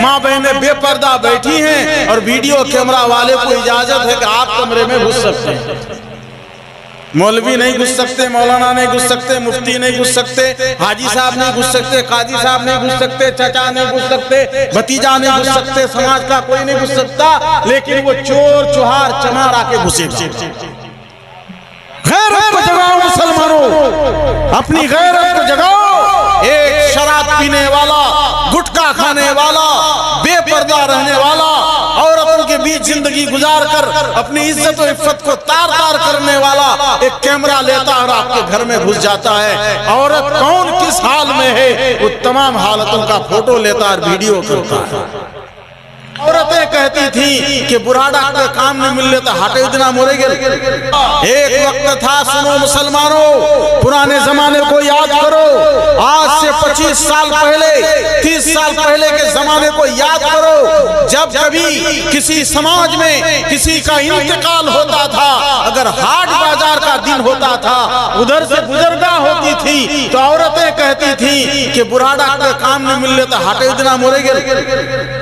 माँ बहनें बेपर्दा बैठी हैं और वीडियो कैमरा वाले को इजाजत है कि आप कमरे में घुस सकते हैं। मौलवी नहीं घुस सकते, मौलाना नहीं घुस सकते, मुफ्ती नहीं घुस सकते, हाजी साहब नहीं घुस सकते, काजी साहब नहीं घुस सकते, चाचा नहीं घुस सकते, भतीजा नहीं घुस सकते, समाज का कोई नहीं घुस सकता, लेकिन वो चोर चुहार चमार आके घुसेगा। गैरत को जगाओ मुसलमानों, अपनी गैरत को जगाओ। एक शराब पीने वाला, गुटखा खाने वाला, बेपर्दा रहने वाला, औरतों के बीच जिंदगी गुजार कर अपनी इज्जत और इफ्फत को तार तार करने वाला एक कैमरा लेता और आपके घर में घुस जाता है। औरत कौन किस हाल में है वो तमाम हालतों का फोटो लेता और वीडियो करता है। औरतें कहती थी कि बुरा डॉक्टर काम नहीं मिल लेता, हटे इतना मोरे गए। एक वक्त था, सुनो मुसलमानों, पुराने जमाने को याद करो। आज से 25 साल पहले, 30 साल पहले के जमाने को याद करो। जब कभी किसी समाज में किसी का इंतकाल होता था, अगर हाट बाजार का दिन होता था, उधर से गुजरगाह होती थी, तो औरतें कहती थी कि बुरा डॉक्टर काम नहीं मिल लेता, हटे इतना मोरे गए।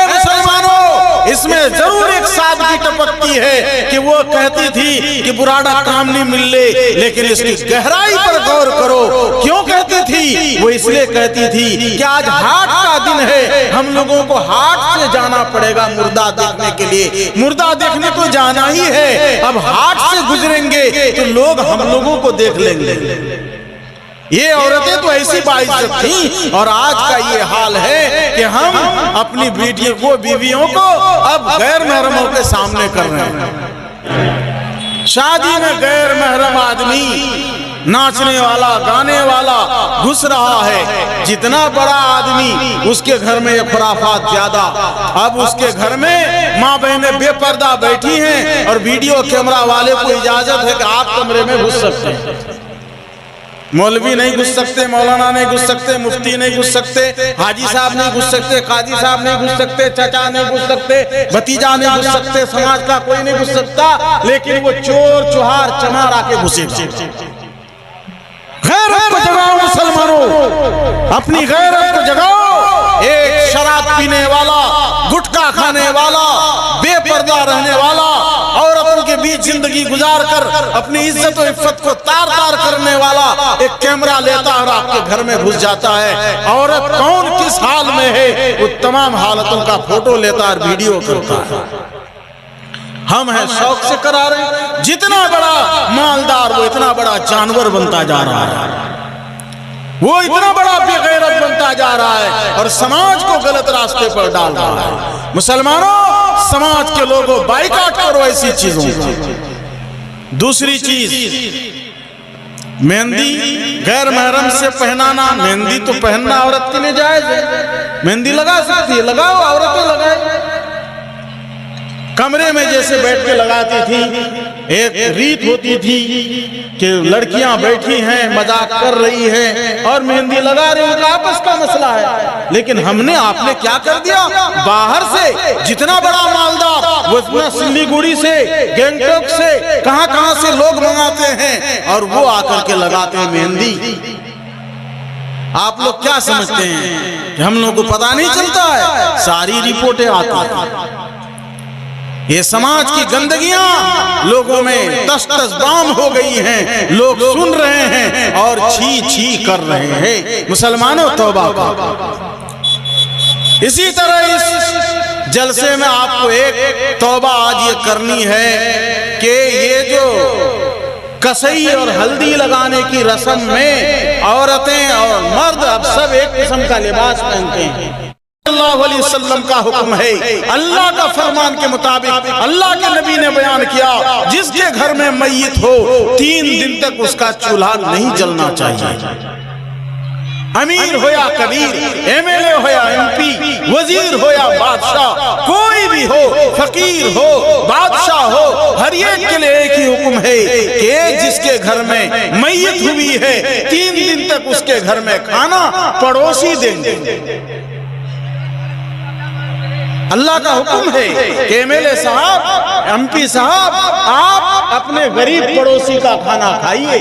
मुसलमानों, इसमें जरूर एक सादगी टपकती है कि वो कहती थी कि बुराड़ा काम नहीं मिल ले, लेकिन इसकी गहराई पर गौर करो। क्यों कहती थी? वो इसलिए कहती थी कि आज हाट का दिन है, हम लोगों को हाट से जाना पड़ेगा मुर्दा देखने के लिए। मुर्दा देखने तो जाना ही है, अब हाट से गुजरेंगे तो लोग हम लोगों को देख लेंगे। ये औरतें तो ऐसी बाइज्जत थी, और आज का ये हाल है कि हम अपनी बीवियों को अब गैर महरमों के सामने कर रहे हैं। शादी में गैर महरम आदमी, नाचने वाला, गाने वाला घुस रहा है। जितना बड़ा आदमी, उसके घर में ये खुराफात ज्यादा। अब उसके घर में माँ बहनें बेपर्दा बैठी हैं और वीडियो कैमरा वाले को इजाजत है कि आप कमरे में घुस सकते हैं। मौलवी नहीं घुस सकते, मौलाना नहीं घुस सकते, मुफ्ती नहीं घुस सकते, हाजी साहब नहीं घुस सकते, काजी साहब नहीं घुस सकते, चाचा नहीं घुस सकते, भतीजा नहीं घुस सकते, समाज का कोई नहीं घुस सकता, लेकिन वो चोर चुहार चमार आके घुसेगा। गैरत को जगाओ मुसलमानों, अपनी गैरत को जगाओ। एक शराब पीने वाला, गुटखा खाने वाला, बेपर्दा रहने वाला, औरतों के बीच जिंदगी गुजार कर अपनी इज्जत और इफ्फत को तार तार करने वाला एक कैमरा लेता और आपके घर में घुस जाता है। औरत कौन किस हाल में है वो तमाम हालतों का फोटो लेता और वीडियो करता है। हम हैं शौक से करा रहे हैं। जितना बड़ा मालदार वो इतना बड़ा जानवर बनता जा रहा है, वो इतना बड़ा बेगैरत बनता जा रहा है और समाज को गलत रास्ते पर डाल रहा है। मुसलमानों, समाज के लोगों बाइकाट करो ऐसी चीजों को। दूसरी चीज, मेहंदी गैर महरम से पहनाना। मेहंदी तो पहनना औरत के लिए जायज है, मेहंदी लगा सकती है, लगाओ, औरतें लगाए। कमरे में जैसे बैठ के लगाती थी, एक रीत होती थी कि लड़कियां बैठी हैं, मजाक कर रही हैं और मेहंदी लगा रही हैं, आपस का मसला है। लेकिन आपने क्या कर दिया? बाहर से जितना बड़ा मालदार, वो इतना सिल्लीगुड़ी से, गैंगटॉक से, कहां से लोग मंगाते हैं और वो आकर के लगाते हैं मेहंदी। आप लोग क्या समझते हैं कि हम लोग को पता नहीं चलता है? सारी रिपोर्टें आती हैं। ये समाज की गंदगियां लोगों में तस तस बाम हो गई हैं, लोग सुन रहे हैं और छी छी कर रहे हैं। मुसलमानों, तौबा करो। इसी तरह इस जलसे में आपको एक तौबा आज ये करनी है कि ये जो कसई और हल्दी लगाने की रस्म में औरतें और मर्द अब सब एक किस्म का लिबास पहनते हैं। सल्लल्लाहु अलैहि वसल्लम का हुक्म है, अल्लाह का फरमान के मुताबिक अल्लाह के नबी ने बयान किया, जिसके घर में मैयत हो 3 दिन तक उसका चूल्हा नहीं जलना चाहिए। अमीर हो या कबीर, एमएलए हो या एमपी, वजीर हो या बादशाह, कोई भी हो, फकीर हो, बादशाह हो, हर एक के लिए एक ही हुक्म है कि जिसके घर में मैयत हुई है 3 दिन तक उसके घर में खाना पड़ोसी देंगे। अल्लाह का हुक्म है कि एमएलए साहब, एमपी साहब, आप अपने गरीब पड़ोसी का खाना खाइए।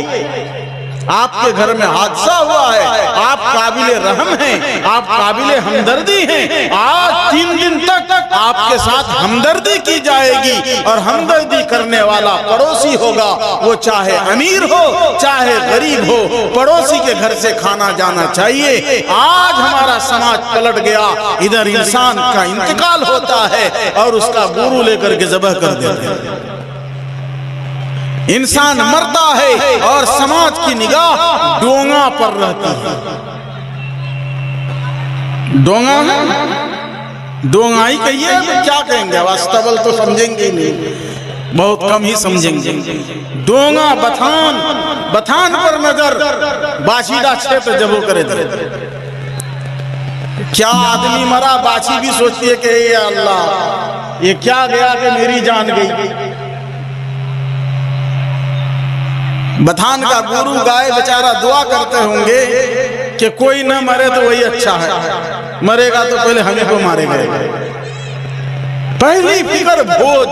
आपके घर में हादसा हुआ है, आप काबिले रहम हैं, आप काबिले हमदर्दी हैं। आज 3 दिन तक आपके साथ हमदर्दी की जाएगी और हमदर्दी करने वाला पड़ोसी होगा, वो चाहे अमीर हो चाहे गरीब हो, पड़ोसी के घर से खाना जाना चाहिए। आज हमारा समाज पलट गया, इधर इंसान का इंतकाल होता है और उसका गुरु लेकर के ज़बह कर देते हैं। इंसान मरता है और समाज की निगाह डोंगा पर रहती है। डोंगा डोंगा ही कहिए, क्या कहेंगे, वास्तवल तो समझेंगे नहीं, बहुत कम ही समझेंगे। डोंगा बथान पर नजर, बाछीदा क्षेत्र जब वो करे दे। क्या आदमी मरा, बाछी भी सोचती है कि ये अल्लाह, ये क्या गया कि मेरी जान गई। बथान का गुरु गाय बेचारा दुआ करते होंगे कि कोई न मरे तो वही अच्छा है, मरेगा तो पहले हमें को मारेगा। पहली फिक्र बोझ।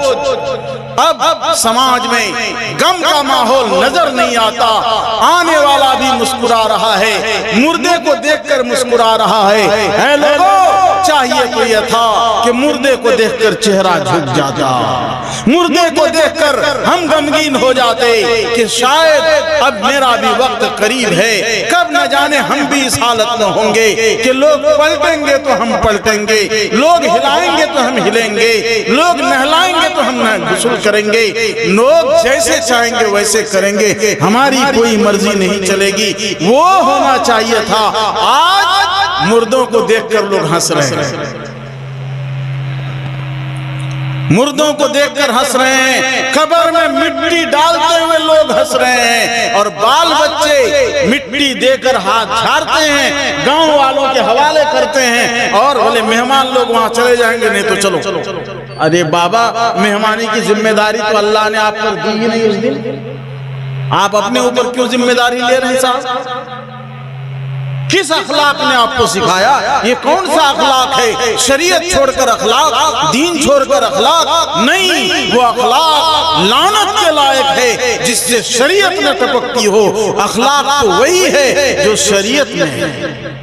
अब समाज में गम का माहौल नजर नहीं आता, आने वाला भी मुस्कुरा रहा है, मुर्दे को देखकर मुस्कुरा रहा है लोगों, चाहिए तो यह था कि मुर्दे को देखकर चेहरा झुक जाता, मुर्दे को देखकर हम गमगीन हो जाते कि शायद अब मेरा भी वक्त करीब है, कब न जाने हम भी इस हालत में होंगे कि लोग पलटेंगे तो हम पलटेंगे, लोग हिलाएंगे तो हम हिलेंगे, लोग नहलाएंगे तो हम गुस्ल करेंगे, लोग जैसे चाहेंगे वैसे करेंगे, हमारी कोई मर्जी नहीं चलेगी। वो होना चाहिए था। आज मुर्दों को देखकर लोग हंस रहे हैं, मुर्दों को देखकर हंस रहे हैं, कब्र में मिट्टी डालते हुए लोग हंस रहे हैं और बाल बच्चे मिट्टी देकर हाथ झाड़ते हैं, गांव वालों के हवाले करते हैं और बोले मेहमान लोग वहां चले जाएंगे, नहीं तो चलो। अरे बाबा, मेहमानी की जिम्मेदारी तो अल्लाह ने आप पर दी ही नहीं उस दिन, आप अपने ऊपर क्यों जिम्मेदारी ले रहे हैं साहब? किस अखलाक ने आपको सिखाया? ये कौन सा अखलाक है? शरीयत छोड़कर अखलाक, दीन छोड़कर अखलाक नहीं, वो अखलाक लानत के लायक है जिससे शरीयत में टपकती हो। अखलाक तो वही है जो शरीयत में है।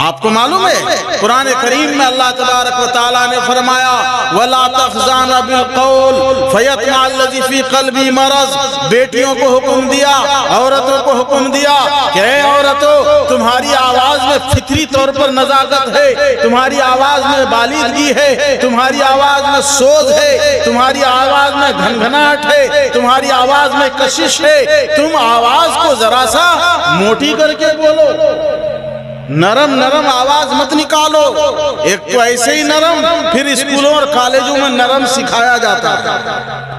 आपको मालूम है कुरान करीम में अल्लाह तबारक व तआला ने फरमाया, वला तखज़ाना बिल कौल फयतमा अल्लज़ी फी क़ल्बी मरज़। बेटियों को हुक्म दिया, औरतों को हुक्म दिया कि औरतों, तुम्हारी आवाज में फितरी तौर पर नजाकत है, तुम्हारी आवाज में बालिदगी है, तुम्हारी आवाज में सोज है, तुम्हारी आवाज में घनघनाहट है, तुम्हारी आवाज में कशिश है, तुम आवाज को जरा सा मोटी करके बोलो, नरम नरम आवाज मत निकालो। एक तो ऐसे ही नरम, फिर स्कूलों और कॉलेजों में नरम सिखाया जाता है,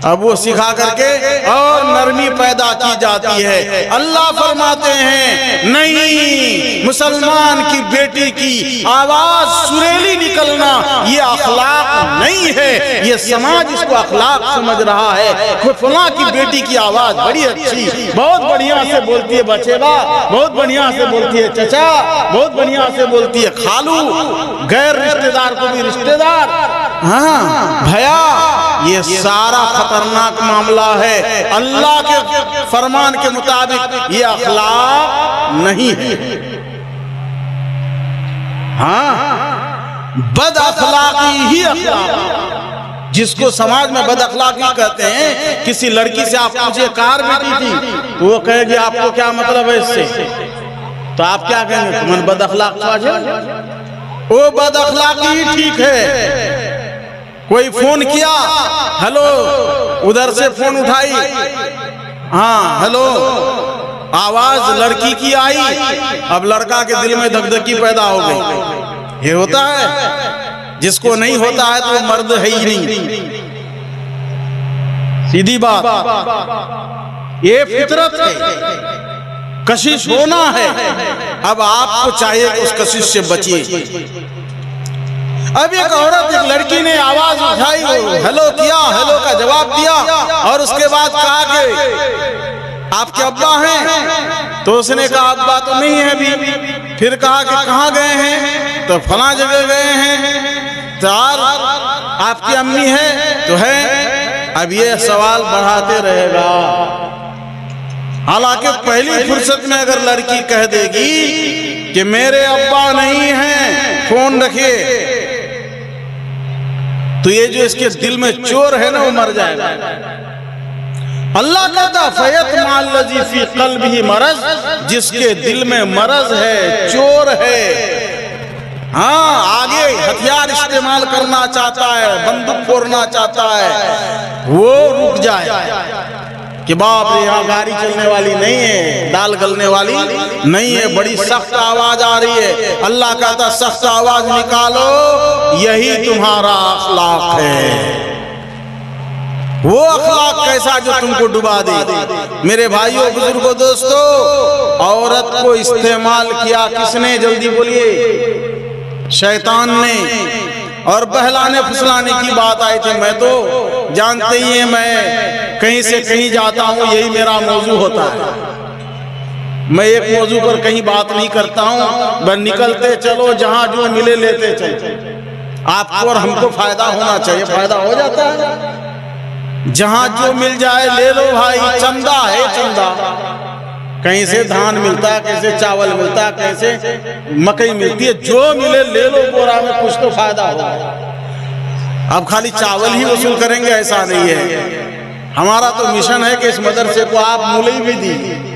अब वो सिखा करके और नरमी पैदा की जाती है। अल्लाह फरमाते हैं नहीं, मुसलमान की बेटी की आवाज सुरीली निकलना ये अखलाक नहीं है, ये समाज इसको अखलाक समझ रहा है। फलां की बेटी की आवाज बड़ी अच्छी, बहुत बढ़िया से बोलती है बचेबा, बहुत बढ़िया से बोलती है चचा, बहुत बढ़िया से बोलती है खालू, गैर रिश्तेदार को भी रिश्तेदार, हाँ भैया। ये सारा खतरनाक मामला है। अल्लाह के फरमान के मुताबिक ये अखलाक नहीं है। हाँ, बद अखलाकी ही अखलाक, जिसको समाज में बद अखलाकी कहते हैं। किसी लड़की से आप पूछे कार बेटी थी, वो कहेगी आपको क्या मतलब है इससे, तो आप क्या कहेंगे? तुमने बद अखलाक, वो बद अखलाकी ठीक है। कोई फोन किया, हेलो, उधर से फोन उठाई, हाँ हेलो, आवाज लड़की की आई, अब लड़का के दिल में धकधकी पैदा हो गई। ये होता है, जिसको नहीं होता है तो वो मर्द है ही नहीं, सीधी बात। ये फितरत है, कशिश होना है। अब आपको चाहिए कि उस कशिश से बचिए। अब एक औरत, एक लड़की ने आवाज उठाई, हेलो किया, हेलो का जवाब दिया और उसके बाद कहा कि आपके अब्बा हैं, तो उसने कहा अब्बा तो नहीं है अभी। फिर कहा कि कहाँ गए हैं, तो फलां जगह गए हैं। तो आपकी अम्मी है, तो है। अब ये सवाल बढ़ाते रहेगा। हालांकि पहली फुर्सत में अगर लड़की कह देगी कि मेरे अब्बा नहीं हैं, फोन रखिए, तो ये जो इसके दिल में चोर है ना वो मर जाएगा। अल्लाह कहता फयत माल्लज़ी फी क़ल्बिही मरज़, जिसके दिल में मरज है, चोर है, हाँ आगे हथियार इस्तेमाल करना चाहता है, बंदूक फोड़ना चाहता है, वो रुक जाए कि बाप रे यहाँ गाड़ी चलने वाली नहीं है, दाल गलने वाली नहीं है, बड़ी सख्त आवाज आ रही है। अल्लाह कहता सख्त आवाज निकालो, यही तुम्हारा अखलाक है। वो अखलाक कैसा जो तुमको डुबा दे। मेरे भाइयों बुजुर्गों दोस्तों, औरत को इस्तेमाल किया किसने? जल्दी बोलिए। शैतान ने। और बहलाने फुसलाने की बात आई थी। मैं तो जानते ही हैं, मैं कहीं से कहीं जाता हूँ, यही मेरा मौजू होता है। मैं एक मौजू पर कहीं बात नहीं करता हूँ, बस निकलते चलो, जहाँ जो मिले लेते चलो। आपको और हमको फायदा होना चाहिए, फायदा हो जाता है। जहाँ जो मिल जाए ले लो भाई, चंदा है चंदा। कहीं से धान मिलता है, कहीं से चावल मिलता है, कहीं से मकई मिलती है, जो मिले ले लो बोरा में, कुछ तो फायदा होगा। अब खाली चावल ही वसूल करेंगे ऐसा नहीं है। हमारा तो मिशन है कि इस मदरसे को आप मूल्य भी दी।